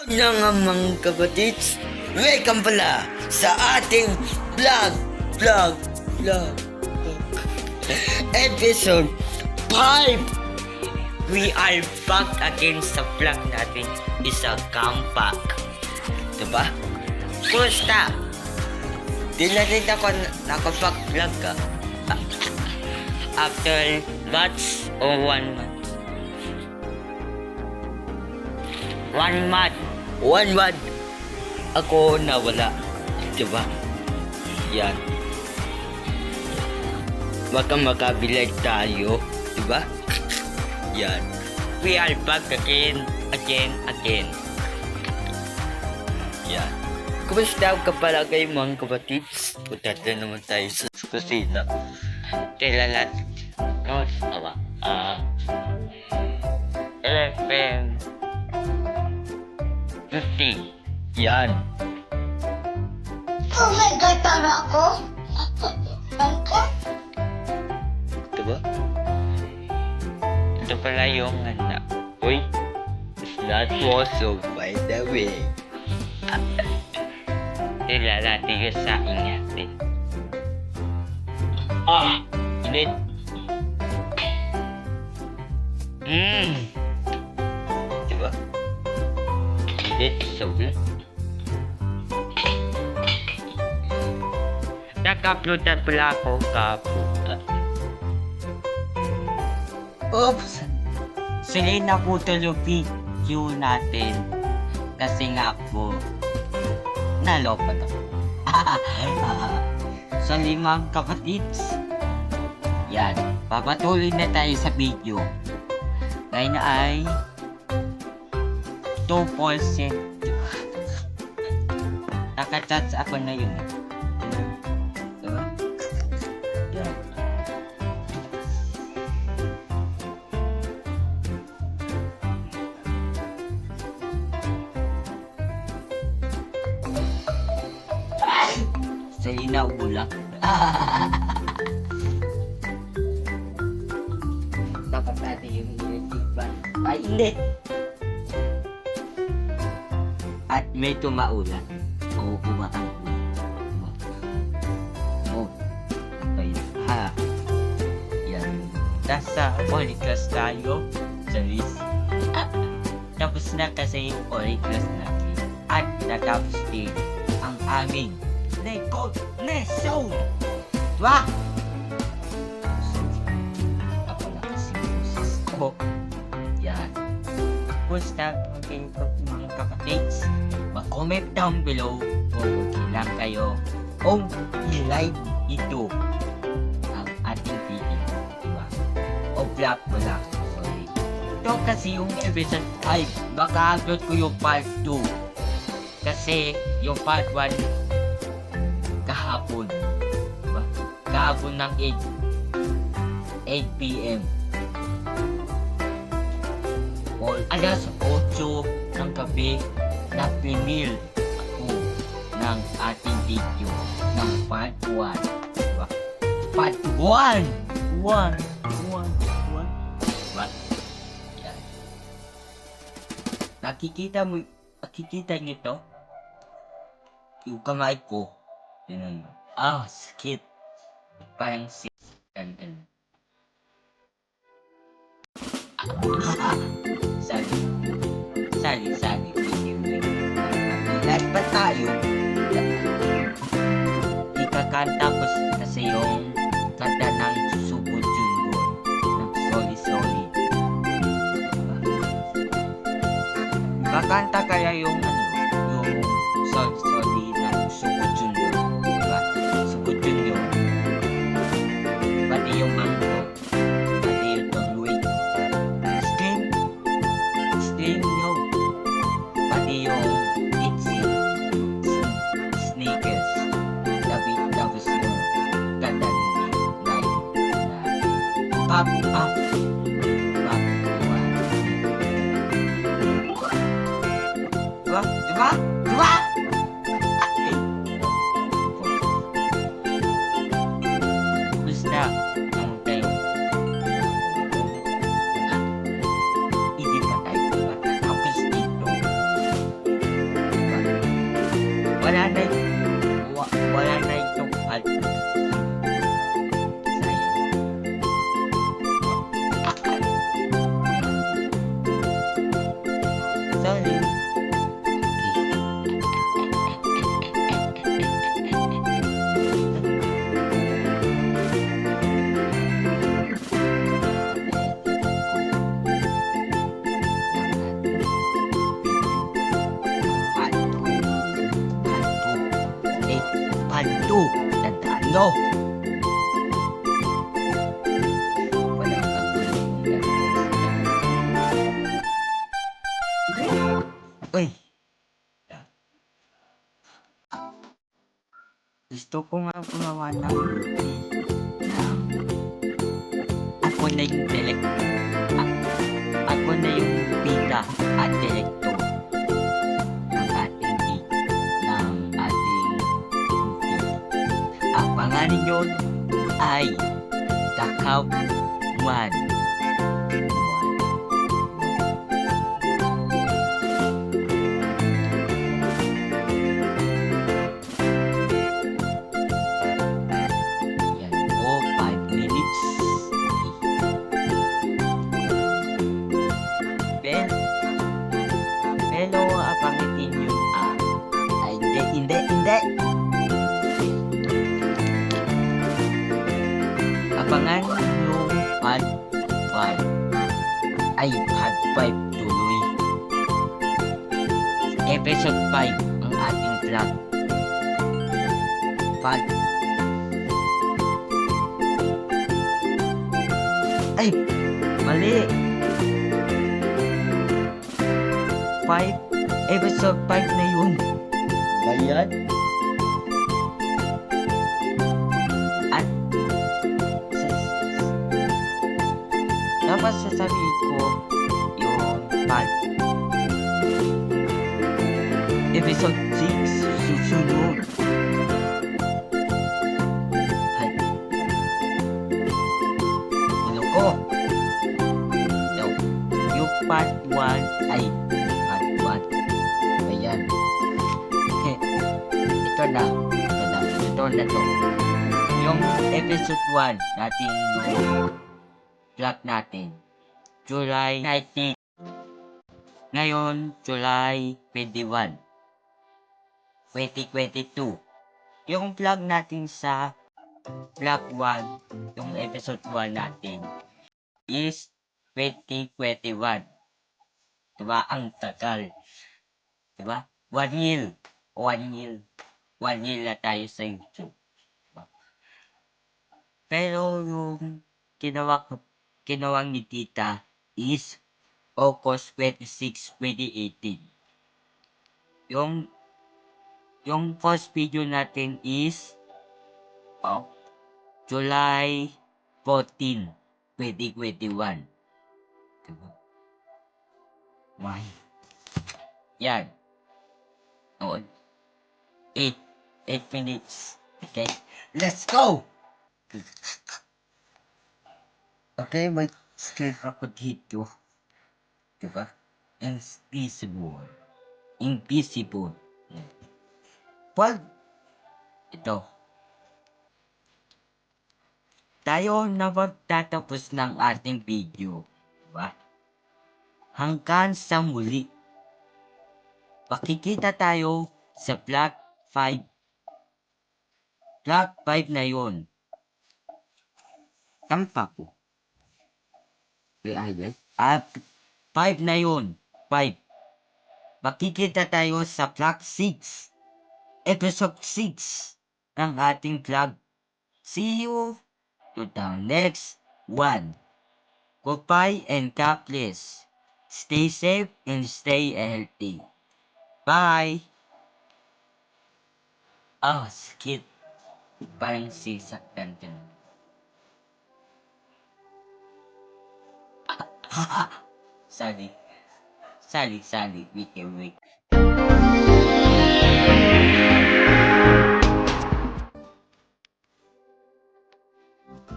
Nga nga mga kapatids, welcome pala sa ating vlog episode 5. We are back again sa vlog natin, isa comeback. Diba? Kumusta? Di na rin ako nakapag-vlog ka after months or 1 month. 1 month. 1 month. Ako nawala. Diba? Yan. Makabilag tayo. Diba? Yan. We are back again. Yan. Kumusta ka pala kayo mga kapatids? Punta na naman tayo sa kusina. Tilalat. No, awa. 11:50. Yan. Oh my God, tama ako? Bangka? Diba? Ito pala yung anak. Uy, it's not also by the way. Ilalati ka sa natin. Init. Diba? Init, sobrang. Nag-upload na pala ako kaputa. Oops! Sili na po yung video natin. Kasi nga ako, nalopat ako. Sa 5 kapatids. Yan, papatuloy na tayo sa video. Ngayon ay 2%. Nakachats ako na yun. Diba? Yan. Selena Ulak. Dapat natin yung music band. Ay, hindi! At may tumaulan. O kumatang oh. Ayun. Ha. Yan. Nasa Polyclass tayo. Sa list. Tapos na kasi yung Polyclass natin. At natapos din ang aming recognition. Diba? Ako lang kasi boses ko. Yan. Basta pagkain ko mga kapatids, mag-comment down below kung kailan kayo o i-like ito ang ating video. Diba? O vlog ko lang. Sorry. Ito kasi yung episode 5. Baka upload ko yung part 2. Kasi yung part 1 kahapon. Diba? Kahapon ng 8 p.m. O alas 8 ng gabi na pinil ako ng ating video ng part 1. Diba? Part 1! 1! Diba? Yan. Nakikita niyo to? Yung kamay ko. Yan. Sakit. Parang ganun. Sali. Lahat ba tayo? Ikakanta ko kasi yung kanta ng Subod Junior ng Sorry. Kakanta kaya yung Sorry ng Subod Junior. Diba? Subod Junior. Pati yung pati yung Tongway. String nyo. Pati yung Itzy. Sneakers. Tapos yung ganda ni Light na Pop Up. Diba? Basta ang tayo. Hindi pa tayo tapos dito. Wala na wala na itong alto. Sayang. Sorry. Paldo. Tandaan nyo. Walang kagulo. Uy. Gusto ko nga gumawa ng movie na ako na yung ako na yung bida at director ng ating movie. Ang pangalan yun ay The Count One. Yan po, 5 minutes. Pero apangitin yung ay hindi. Abangan yung part 5. Ay, part 5 tuloy. Episode 5 ang ating vlog. Part ay, mali. 5 episode 5 na yun. Bayan. At dapat sasabihin ko yung part episode 6 susunod. Ay, ano ko? So, yung part 1 ay part 1. Ayan. Ito na to. Yung episode 1 natin vlog natin. July 19. Ngayon, July 21. 2022. Yung vlog natin sa vlog 1, yung episode 1 natin is 2021. Diba? Ang tagal. Diba? 1 year. 1 year. 1 year na tayo sa YouTube. Diba? Pero yung ginawa ni Tita is August 26, 2018. Yung first video natin is July 14, 2021. Diba? Why? Yan. Noon. 8 minutes. Okay? Let's go! Okay, may skill ako dito. Diba? Invisible. Well, ito. Tayo na magtatapos ng ating video. Diba? Hanggang sa muli. Pakikita tayo sa vlog 5. Vlog 5 na yun. Tampa ko. 5 na yun. 5. Makikita tayo sa vlog 6. Episode 6 ng ating vlog. See you to the next one. Goodbye and God bless. Stay safe and stay healthy. Bye! Skip. Parang sisaktan ka na. Sorry. Wait.